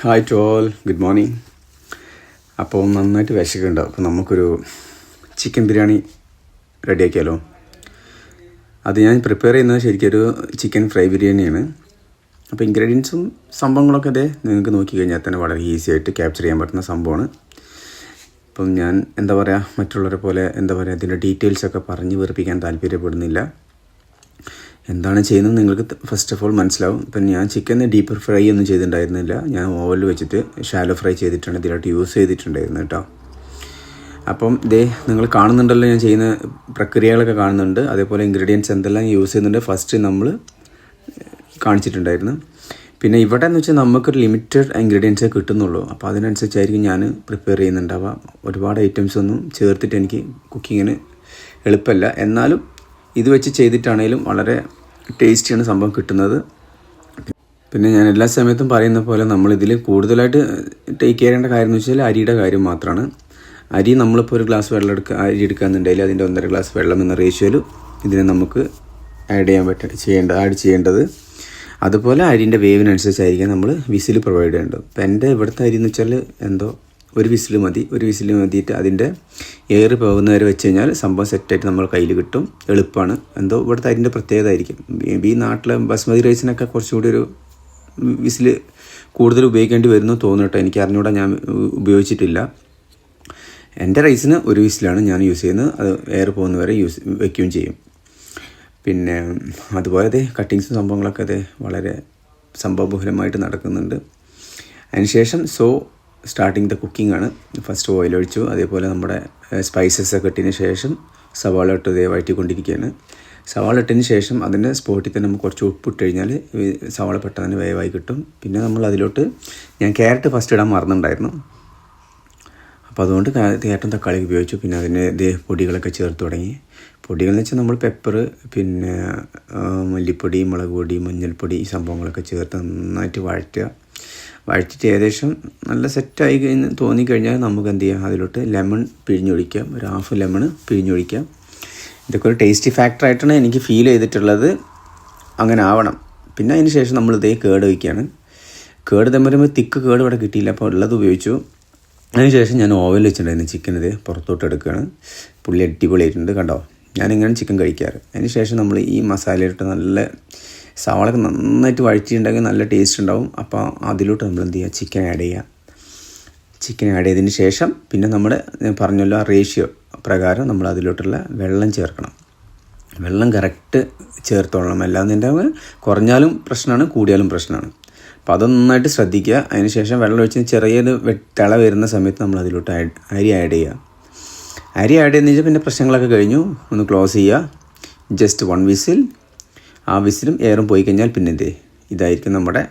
Hi to all, good morning. അപ്പോൾ നന്നായിട്ട് വിശക്കുന്നുണ്ട്. അപ്പോൾ നമുക്കൊരു ചിക്കൻ ബിരിയാണി റെഡിയാക്കിയാലോ? അത് ഞാൻ പ്രിപ്പയർ ചെയ്യുന്നത് ശരിക്കും ഒരു ചിക്കൻ ഫ്രൈ ബിരിയാണിയാണ്. അപ്പോൾ ഇൻഗ്രീഡിയൻസും സംഭവങ്ങളൊക്കെ നിങ്ങൾക്ക് നോക്കിക്കഴിഞ്ഞാൽ തന്നെ വളരെ ഈസി ആയിട്ട് ക്യാപ്ചർ ചെയ്യാൻ പറ്റുന്ന സംഭവമാണ്. അപ്പം ഞാൻ മറ്റുള്ളവരെ പോലെ ഇതിൻ്റെ ഡീറ്റെയിൽസൊക്കെ പറഞ്ഞ് വെറുപ്പിക്കാൻ താല്പര്യപ്പെടുന്നില്ല. എന്താണ് ചെയ്യുന്നത് നിങ്ങൾക്ക് ഫസ്റ്റ് ഓഫ് ഓൾ മനസ്സിലാവും. ഇപ്പം ഞാൻ ചിക്കൻ ഡീപ്പ് ഫ്രൈ ഒന്നും ചെയ്തിട്ടുണ്ടായിരുന്നില്ല. ഞാൻ ഓവനിൽ വെച്ചിട്ട് ഷാലോ ഫ്രൈ ചെയ്തിട്ടാണ് ഇതിലോട്ട് യൂസ് ചെയ്തിട്ടുണ്ടായിരുന്നത് കേട്ടോ. അപ്പം നിങ്ങൾ കാണുന്നുണ്ടല്ലോ, ഞാൻ ചെയ്യുന്ന പ്രക്രിയകളൊക്കെ കാണുന്നുണ്ട്. അതേപോലെ ഇൻഗ്രീഡിയൻസ് എന്തെല്ലാം യൂസ് ചെയ്യുന്നുണ്ട് ഫസ്റ്റ് നമ്മൾ കാണിച്ചിട്ടുണ്ടായിരുന്നു. പിന്നെ ഇവിടെ എന്ന് വെച്ചാൽ നമുക്കൊരു ലിമിറ്റഡ് ഇൻഗ്രീഡിയൻസേ കിട്ടുന്നുള്ളൂ. അപ്പോൾ അതിനനുസരിച്ചായിരിക്കും ഞാൻ പ്രിപ്പയർ ചെയ്യുന്നുണ്ടാവുക. ഒരുപാട് ഐറ്റംസ് ഒന്നും ചേർത്തിട്ട് എനിക്ക് കുക്കിങ്ങിന് എളുപ്പമല്ല. എന്നാലും ഇത് വെച്ച് ചെയ്തിട്ടാണെങ്കിലും വളരെ ടേസ്റ്റിയാണ് സംഭവം കിട്ടുന്നത്. പിന്നെ ഞാൻ എല്ലാ സമയത്തും പറയുന്ന പോലെ നമ്മളിതിൽ കൂടുതലായിട്ട് ടേക്ക് ചെയ്യേണ്ട കാര്യം എന്ന് വെച്ചാൽ അരിയുടെ കാര്യം മാത്രമാണ്. അരി നമ്മളിപ്പോൾ ഒരു ഗ്ലാസ് വെള്ളം അരി എടുക്കുകയെന്നുണ്ടെങ്കിൽ അതിൻ്റെ 1.5 ഗ്ലാസ് വെള്ളം എന്ന റേഷ്യോയിൽ ഇതിനെ നമുക്ക് ആഡ് ചെയ്യേണ്ടത്. അതുപോലെ അരിൻ്റെ വേവിനനുസരിച്ചായിരിക്കും നമ്മൾ വിസിൽ പ്രൊവൈഡ് ചെയ്യേണ്ടത്. ഇപ്പം എൻ്റെ ഇവിടുത്തെ അരി എന്ന് വെച്ചാൽ ഒരു വിസിൽ മതിയിട്ട് അതിൻ്റെ എയർ പോകുന്നവരെ വെച്ച് കഴിഞ്ഞാൽ സംഭവം സെറ്റായിട്ട് നമ്മൾ കയ്യിൽ കിട്ടും. എളുപ്പമാണ്. ഇവിടുത്തെ അതിൻ്റെ പ്രത്യേകത ആയിരിക്കും. ഈ നാട്ടിലെ ബസ്മതി റൈസിനൊക്കെ കുറച്ചുകൂടി ഒരു വിസിൽ കൂടുതൽ ഉപയോഗിക്കേണ്ടി വരുന്നു തോന്നുന്നു. എനിക്ക് അറിഞ്ഞൂടാ, ഞാൻ ഉപയോഗിച്ചിട്ടില്ല. എൻ്റെ റൈസിന് ഒരു വിസിലാണ് ഞാൻ യൂസ് ചെയ്യുന്നത്. അത് എയർ പോകുന്നവരെ വയ്ക്കുകയും ചെയ്യും. പിന്നെ അതുപോലെ കട്ടിങ്സും സംഭവങ്ങളൊക്കെ വളരെ സംഭവബഹുലമായിട്ട് നടക്കുന്നുണ്ട്. അതിനുശേഷം സ്റ്റാർട്ടിങ് ദ കുക്കിംഗ് ആണ്. ഫസ്റ്റ് ഓയിൽ ഒഴിച്ചു. അതേപോലെ നമ്മുടെ സ്പൈസസൊക്കെ ഇട്ടതിന് ശേഷം സവാള ഇട്ട് വഴറ്റിക്കൊണ്ടിരിക്കുകയാണ്. സവാള ഇട്ടതിന് ശേഷം അതിൻ്റെ സ്പോട്ടിൽ തന്നെ നമുക്ക് കുറച്ച് ഉപ്പിട്ട് കഴിഞ്ഞാൽ സവാള പെട്ടെന്ന് വേവായി കിട്ടും. പിന്നെ നമ്മൾ അതിലോട്ട് ഞാൻ ക്യാരറ്റ് ഫസ്റ്റ് ഇടാൻ മറന്നിട്ടുണ്ടായിരുന്നു. അപ്പോൾ അതുകൊണ്ട് ക്യാരറ്റും തക്കാളി ഉപയോഗിച്ചു. പിന്നെ അതിന് പൊടികളൊക്കെ ചേർത്ത് തുടങ്ങി. പൊടികളെന്ന് വെച്ചാൽ നമ്മൾ പെപ്പർ, പിന്നെ മല്ലിപ്പൊടി, മുളക് പൊടി, മഞ്ഞൾപ്പൊടി, ഈ സംഭവങ്ങളൊക്കെ ചേർത്ത് നന്നായിട്ട് വഴറ്റിയിട്ട് ഏകദേശം നല്ല സെറ്റായി തോന്നിക്കഴിഞ്ഞാൽ നമുക്ക് അതിലോട്ട് ലെമൺ പിഴിഞ്ഞൊഴിക്കാം. ഒരു ഹാഫ് ലെമൺ പിഴിഞ്ഞൊഴിക്കാം. ഇതൊക്കെ ഒരു ടേസ്റ്റി ഫാക്ടറായിട്ടാണ് എനിക്ക് ഫീൽ ചെയ്തിട്ടുള്ളത്. അങ്ങനെ ആവണം. പിന്നെ അതിന് ശേഷം നമ്മൾ കേട് വയ്ക്കുകയാണ്. കേട് തമ്മിൽ തിക്ക് കേട് ഇവിടെ കിട്ടിയില്ല, അപ്പോൾ ഉള്ളത് ഉപയോഗിച്ചു. അതിനുശേഷം ഞാൻ ഓവനിൽ വെച്ചിട്ടുണ്ടായിരുന്നു ചിക്കൻ. പുറത്തോട്ട് എടുക്കുകയാണ്. പുള്ളി അടിപൊളിയായിട്ടുണ്ട് കണ്ടോ. ഞാനിങ്ങനെ ചിക്കൻ കഴിക്കാറ്. അതിന് ശേഷം നമ്മൾ ഈ മസാലയിലിട്ട് നല്ല സവാളൊക്കെ നന്നായിട്ട് വഴറ്റിയിട്ടുണ്ടെങ്കിൽ നല്ല ടേസ്റ്റ് ഉണ്ടാവും. അപ്പോൾ അതിലോട്ട് നമ്മൾ ചിക്കൻ ആഡ് ചെയ്യുക. ചിക്കൻ ആഡ് ചെയ്തതിന് ശേഷം പിന്നെ ഞാൻ പറഞ്ഞല്ലോ ആ റേഷ്യോ പ്രകാരം നമ്മൾ അതിലോട്ടുള്ള വെള്ളം ചേർക്കണം. വെള്ളം കറക്റ്റ് ചേർത്തോളണം. അല്ലാതെ കുറഞ്ഞാലും പ്രശ്നമാണ്, കൂടിയാലും പ്രശ്നമാണ്. അപ്പോൾ അതൊന്നായിട്ട് ശ്രദ്ധിക്കുക. അതിന് ശേഷം വെള്ളം ഒഴിച്ച് ചെറിയൊരു തിള വരുന്ന സമയത്ത് നമ്മൾ അതിലോട്ട് അരി ആഡ് ചെയ്യുക. അരി ആഡ് ചെയ്തെന്ന് വെച്ചാൽ പിന്നെ പ്രശ്നങ്ങളൊക്കെ കഴിഞ്ഞു. ഒന്ന് ക്ലോസ് ചെയ്യുക. Just 1 whistle. ആ വിസിലും എയറും പോയി കഴിഞ്ഞാൽ പിന്നെ ഇതായിരിക്കും നമ്മുടെ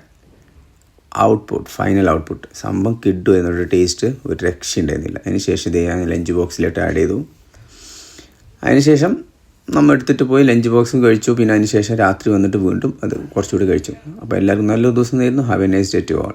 ഫൈനൽ ഔട്ട്പുട്ട്. സംഭവം കിട്ടും എന്നൊരു ടേസ്റ്റ് ഒരു രക്ഷയുണ്ടായിരുന്നില്ല. അതിന് ശേഷം ഞാൻ ലഞ്ച് ബോക്സിലോട്ട് ആഡ് ചെയ്തു. അതിനുശേഷം നമ്മൾ എടുത്തിട്ട് പോയി ലഞ്ച് ബോക്സും കഴിച്ചു. പിന്നെ അതിന് ശേഷം രാത്രി വന്നിട്ട് വീണ്ടും അത് കുറച്ചുകൂടി കഴിച്ചു. അപ്പോൾ എല്ലാവർക്കും നല്ലൊരു ദിവസം നേരുന്നു. Have a nice day to all.